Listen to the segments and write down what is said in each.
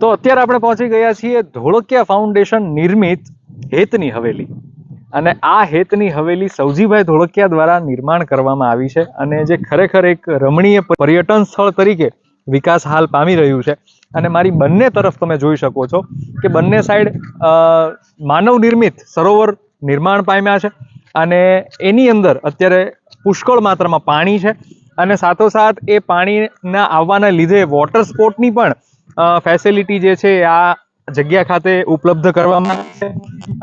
તો અત્યારે આપણે પહોંચી ગયા છીએ ધોળકિયા ફાઉન્ડેશન નિર્મિત હેતની હવેલી, અને આ હેતની હવેલી સૌજીભાઈ ધોળકિયા દ્વારા નિર્માણ કરવામાં આવી છે અને જે ખરેખર એક રમણીય પર્યટન સ્થળ તરીકે વિકાસ હાલ પામી રહ્યું છે. અને મારી બંને તરફ તમે જોઈ શકો છો કે બંને સાઈડ માનવ નિર્મિત સરોવર નિર્માણ પામ્યા છે અને એની અંદર અત્યારે પુષ્કળ માત્રામાં પાણી છે અને સાથોસાથ એ પાણીના આવવાના લીધે વોટર સ્પોર્ટની પણ ફેસિલિટી જે છે આ જગ્યા ખાતે ઉપલબ્ધ કરવામાં આવી છે.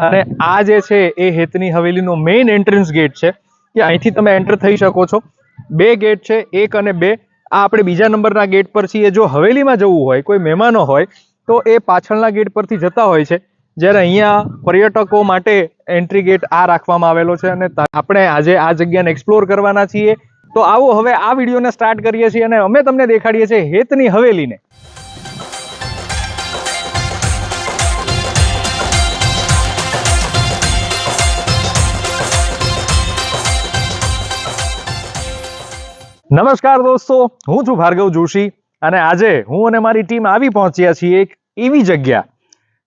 અને આ જે છે એ હેતની હવેલીનો મેઇન એન્ટ્રન્સ ગેટ છે કે અહીંથી તમે એન્ટર થઈ શકો છો. બે ગેટ છે, 1 અને 2. આ આપણે બીજા નંબરના ગેટ પર છીએ. જો હવેલીમાં જવું હોય, કોઈ મહેમાનો હોય તો એ પાછળના ગેટ પરથી જતા હોય છે, જ્યારે અહીંયા પર્યટકો માટે એન્ટ્રી ગેટ આ રાખવામાં આવેલો છે. અને આપણે આજે આ જગ્યાને એક્સપ્લોર કરવાના છીએ. તો આવો હવે આ વિડીયોને સ્ટાર્ટ કરીએ છીએ અને અમે તમને દેખાડીએ છીએ હેતની હવેલીને. નમસ્કાર દોસ્તો, હું છું ભાર્ગવ જોશી અને આજે હું અને મારી ટીમ આવી પહોંચ્યા છીએ એક એવી જગ્યા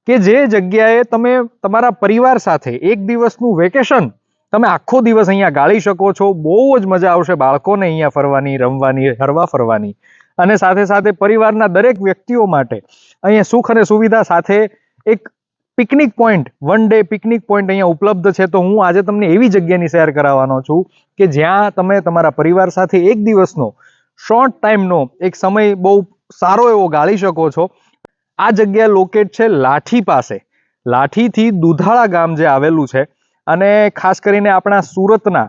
કે જે જગ્યાએ તમે તમારા પરિવાર સાથે એક દિવસનું વેકેશન તમે આખો દિવસ અહીંયા ગાળી શકો છો. બહુ જ મજા આવશે બાળકોને અહીંયા ફરવાની, રમવાની, હરવા ફરવાની. અને સાથે સાથે પરિવારના દરેક વ્યક્તિઓ માટે અહીંયા સુખ અને સુવિધા સાથે એક picnic point, 1 day picnic point અહીંયા ઉપલબ્ધ છે. તો હું આજે તમને એવી જગ્યાની શેર કરાવવાનો છું કે જ્યાં તમે તમારા પરિવાર સાથે એક દિવસનો શોર્ટ ટાઈમનો એક સમય બહુ સારો એવો ગાળી શકો છો. આ જગ્યા લોકેટ છે લાઠી પાસે. લાઠીથી દુધાળા ગામ જે આવેલું છે અને ખાસ કરીને આપણા સુરતના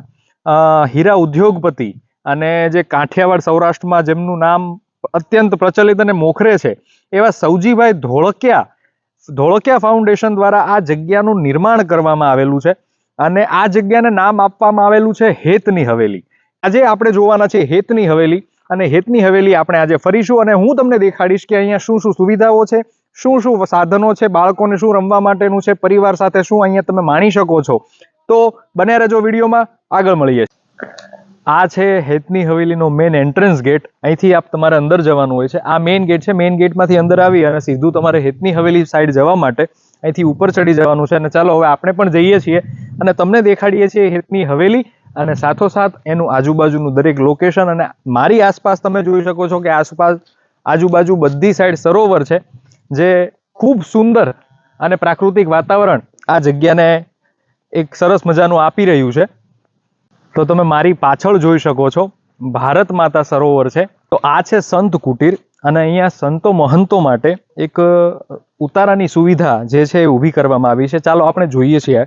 હીરા ઉદ્યોગપતિ અને જે કાઠિયાવાડ સૌરાષ્ટ્રમાં જેમનું નામ અત્યંત પ્રચલિત અને મોખરે છે એવા સૌજીભાઈ ધોળકિયા ફાઉન્ડેશન દ્વારા આ જગ્યાનું નિર્માણ કરવામાં આવેલું છે અને આ જગ્યાને નામ આપવામાં આવેલું છે હેતની હવેલી. આજે આપણે જોવાના છે હેતની હવેલી અને હેતની હવેલી આપણે આજે ફરીશું અને હું તમને દેખાડીશ કે અહીંયા શું શું સુવિધાઓ છે, શું શું સાધનો છે, બાળકોને શું રમવા માટેનું છે, પરિવાર સાથે શું અહીંયા તમે માણી શકો છો. તો બને રહેજો વિડીયોમાં, આગળ મળીએ. આ છે હેતની હવેલીનો મેઇન એન્ટ્રન્સ ગેટ. અહીંથી આપ તમારે અંદર જવાનું હોય છે. આ મેઇન ગેટ છે. મેઇન ગેટમાંથી અંદર આવી અને સીધું તમારે હેતની હવેલી સાઈડ જવા માટે અહીંથી ઉપર ચડી જવાનું છે. અને ચાલો હવે આપણે પણ જઈએ છીએ અને તમને દેખાડીએ છીએ હેતની હવેલી અને સાથોસાથ એનું આજુબાજુનું દરેક લોકેશન. અને મારી આસપાસ તમે જોઈ શકો છો કે આજુબાજુ બધી સાઈડ સરોવર છે જે ખૂબ સુંદર અને પ્રાકૃતિક વાતાવરણ આ જગ્યાને એક સરસ મજાનું આપી રહ્યું છે. તો તમે મારી પાછળ જોઈ શકો છો ભારત માતા સરોવર છે. તો આ છે સંત કુટીર અને અહીંયા સંતો મહંતો માટે એક ઉતારાની સુવિધા જે છે એ ઊભી કરવામાં આવી છે. ચાલો આપણે જોઈએ છીએ.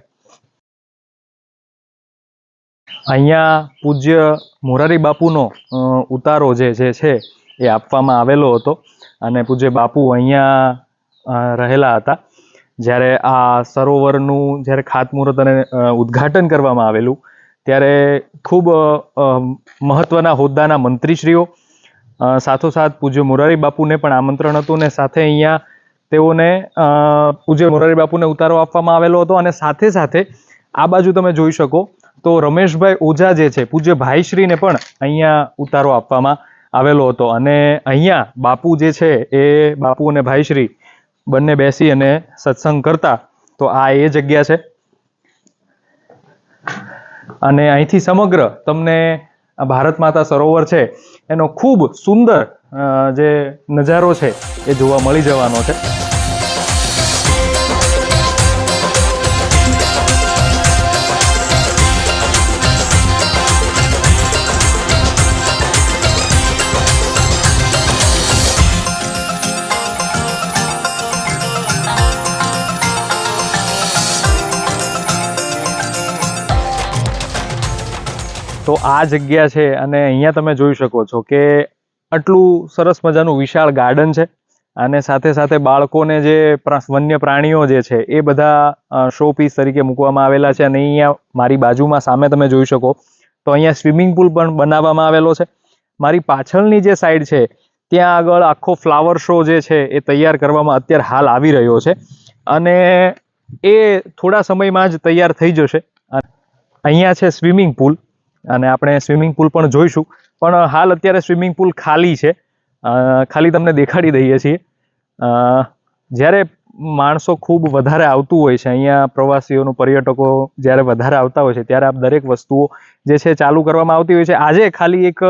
અહીંયા પૂજ્ય મોરારી બાપુનો ઉતારો જે છે એ આપવામાં આવેલો હતો અને પૂજ્ય બાપુ અહીંયા રહેલા હતા જ્યારે આ સરોવરનું જ્યારે ખાતમુહૂર્ત અને ઉદ્ઘાટન કરવામાં આવેલું ત્યારે ખૂબ મહત્વના હોદ્દાના મંત્રીશ્રીઓ સાથોસાથ પૂજ્ય મોરારી બાપુને પણ આમંત્રણ હતું ને સાથે અહીંયા તેઓને પૂજ્ય મોરારી બાપુને ઉતારો આપવામાં આવેલો હતો. અને સાથે સાથે આ બાજુ તમે જોઈ શકો તો રમેશભાઈ ઓઝા જે છે પૂજ્ય ભાઈશ્રીને પણ અહીંયા ઉતારો આપવામાં આવેલો હતો. અને અહીંયા બાપુ જે છે એ બાપુ અને ભાઈશ્રી બંને બેસી અને સત્સંગ કરતા. તો આ એ જગ્યા છે અને અહીંથી સમગ્ર તમને ભારત માતા સરોવર છે એનો ખૂબ સુંદર જે નજારો છે એ જોવા મળી જવાનો છે. તો આ જગ્યા છે અને અહીંયા તમે જોઈ શકો છો કે આટલું સરસ મજાનું વિશાળ ગાર્ડન છે અને સાથે સાથે બાળકોને જે વન્ય પ્રાણીઓ જે છે એ બધા શો પીસ તરીકે મૂકવામાં આવેલા છે. અને અહીંયા મારી બાજુમાં સામે તમે જોઈ શકો તો અહીંયા સ્વિમિંગ પુલ પણ બનાવવામાં આવેલો છે. મારી પાછળની જે સાઈડ છે ત્યાં આગળ આખો ફ્લાવર શો જે છે એ તૈયાર કરવામાં અત્યારે હાલ આવી રહ્યો છે અને એ થોડા સમયમાં જ તૈયાર થઈ જશે. અહીંયા છે સ્વિમિંગ પુલ અને આપણે સ્વિમિંગ પુલ પણ જોઈશું, પણ હાલ અત્યારે સ્વિમિંગ પુલ ખાલી છે. ખાલી તમને દેખાડી દઈએ છીએ. જ્યારે માણસો ખૂબ વધારે આવતું હોય છે અહીંયા, પ્રવાસીઓનું પર્યટકો જ્યારે વધારે આવતા હોય છે ત્યારે આ દરેક વસ્તુઓ જે છે ચાલુ કરવામાં આવતી હોય છે. આજે ખાલી એક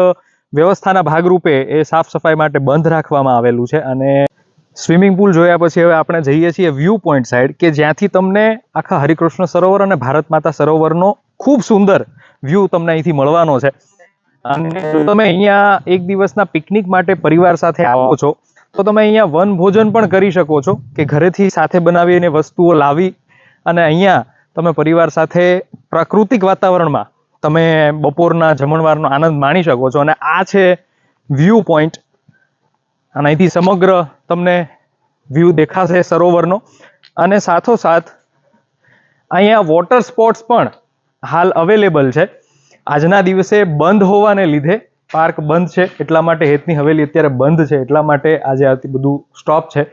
વ્યવસ્થાના ભાગરૂપે એ સાફ સફાઈ માટે બંધ રાખવામાં આવેલું છે. અને સ્વિમિંગ પુલ જોયા પછી હવે આપણે જઈએ છીએ વ્યૂ પોઈન્ટ સાઈડ, કે જ્યાંથી તમને આખા હરિકૃષ્ણ સરોવર અને ભારત માતા સરોવરનો ખૂબ સુંદર વ્યૂ તમને અહીંથી મળવાનો છે. અને જો તમે અહીંયા એક દિવસના પિકનિક માટે પરિવાર સાથે આવો છો તો તમે અહીંયા વન ભોજન પણ કરી શકો છો, કે ઘરેથી સાથે બનાવીને વસ્તુઓ લાવી અને અહીંયા તમે પરિવાર સાથે પ્રાકૃતિક વાતાવરણમાં તમે બપોરના જમણવારનો આનંદ માણી શકો છો. અને આ છે વ્યૂ પોઈન્ટ, અને અહીંથી સમગ્ર તમને વ્યૂ દેખાશે સરોવરનો. અને સાથોસાથ અહીંયા વોટર સ્પોર્ટ્સ પણ હાલ અવેલેબલ છે. આજના દિવસે બંધ હોવાને લીધે, પાર્ક બંધ છે એટલા માટે, હેતની હવેલી અત્યારે બંધ છે એટલા માટે આજે આ બધું સ્ટોપ છે.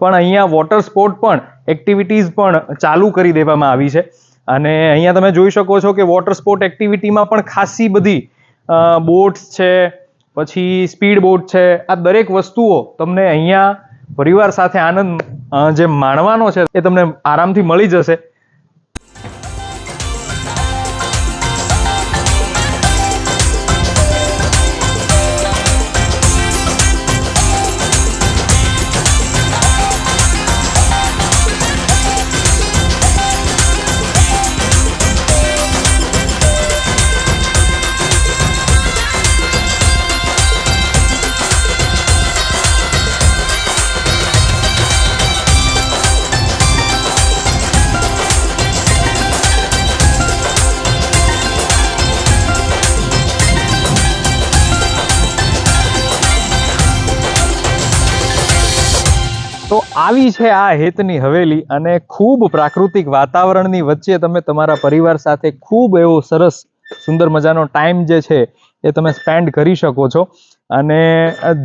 પણ અહીંયા વોટર સ્પોર્ટ પણ એક્ટિવિટીઝ પણ ચાલુ કરી દેવામાં આવી છે. અને અહીંયા તમે જોઈ શકો છો કે વોટર સ્પોર્ટ એક્ટિવિટીમાં પણ ખાસી બધી બોટ્સ છે, પછી સ્પીડ બોટ છે. આ દરેક વસ્તુઓ તમને અહીંયા પરિવાર સાથે આનંદ જે માણવાનો છે એ તમને આરામથી મળી જશે. તો આવી છે આ હેતની હવેલી, અને ખૂબ પ્રાકૃતિક વાતાવરણની વચ્ચે તમે તમારા પરિવાર સાથે ખૂબ એવો સરસ સુંદર મજાનો ટાઈમ જે છે એ તમે સ્પેન્ડ કરી શકો છો. અને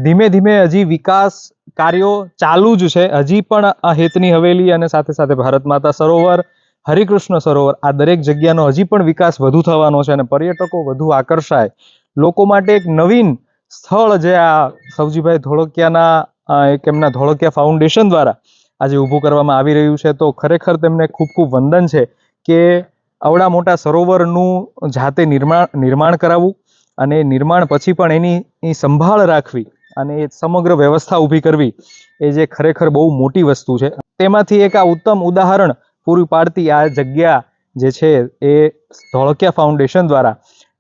ધીમે ધીમે હજી વિકાસ કાર્યો ચાલુ જ છે. હજી પણ આ હેતની હવેલી અને સાથે સાથે ભારત માતા સરોવર, હરિકૃષ્ણ સરોવર, આ દરેક જગ્યાનો હજી પણ વિકાસ વધુ થવાનો છે અને પર્યટકો વધુ આકર્ષાય. લોકો માટે એક નવીન સ્થળ જે આ સવજીભાઈ ધોળકિયાના એક એમના ધોળકિયા ફાઉન્ડેશન દ્વારા આજે ઊભું કરવામાં આવી રહ્યું છે. તો ખરેખર તેમને ખૂબ ખૂબ વંદન છે કે આવડા મોટા સરોવરનું જાતે નિર્માણ કરાવવું, અને નિર્માણ પછી પણ એની સંભાળ રાખવી અને એ સમગ્ર વ્યવસ્થા ઊભી કરવી, એ જે ખરેખર બહુ મોટી વસ્તુ છે. તેમાંથી એક આ ઉત્તમ ઉદાહરણ પૂરી પાડતી આ જગ્યા જે છે એ ધોળકિયા ફાઉન્ડેશન દ્વારા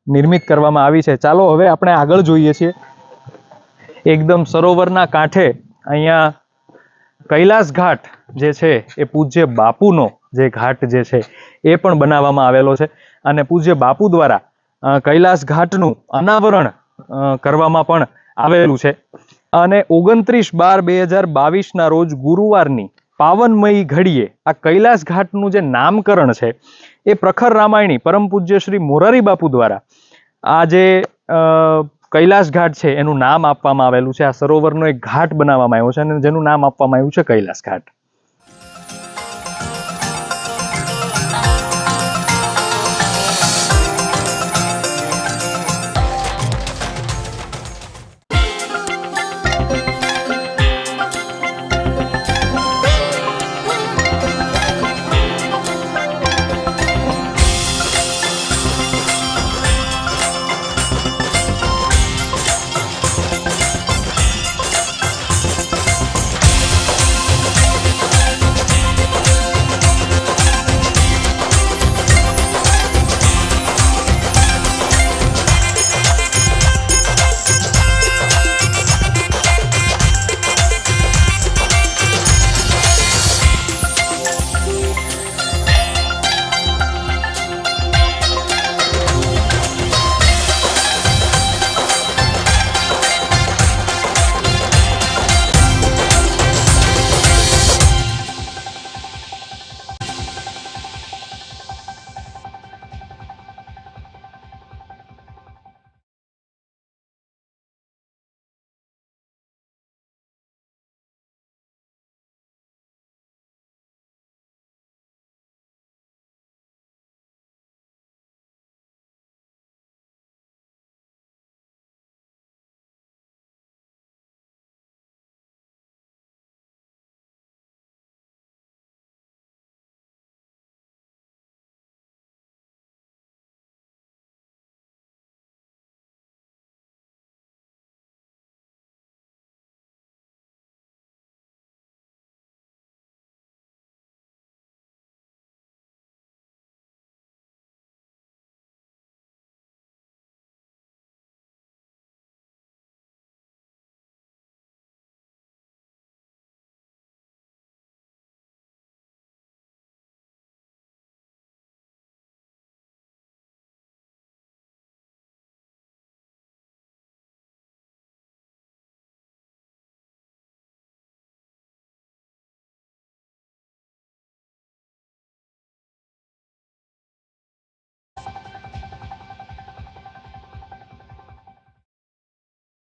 નિર્મિત કરવામાં આવી છે. ચાલો હવે આપણે આગળ જોઈએ છીએ. એકદમ સરોવરના કાંઠે અહીંયા કૈલાસ ઘાટ જે છે એ પૂજ્ય બાપુનો જે ઘાટ જે છે એ પણ બનાવવામાં આવેલો છે. અને પૂજ્ય બાપુ દ્વારા કૈલાસ ઘાટનું અનાવરણ કરવામાં પણ આવેલું છે. અને 29/12/2022 રોજ ગુરુવારની પાવનમયી ઘડીએ આ કૈલાસ ઘાટનું જે નામકરણ છે એ પ્રખર રામાયણી પરમ પૂજ્ય શ્રી મોરારી બાપુ દ્વારા આ જે કૈલાસ ઘાટ છે એનું નામ આપવામાં આવેલું છે. આ સરોવરનો એક ઘાટ બનાવવામાં આવ્યો છે અને જેનું નામ આપવામાં આવ્યું છે કૈલાસ ઘાટ.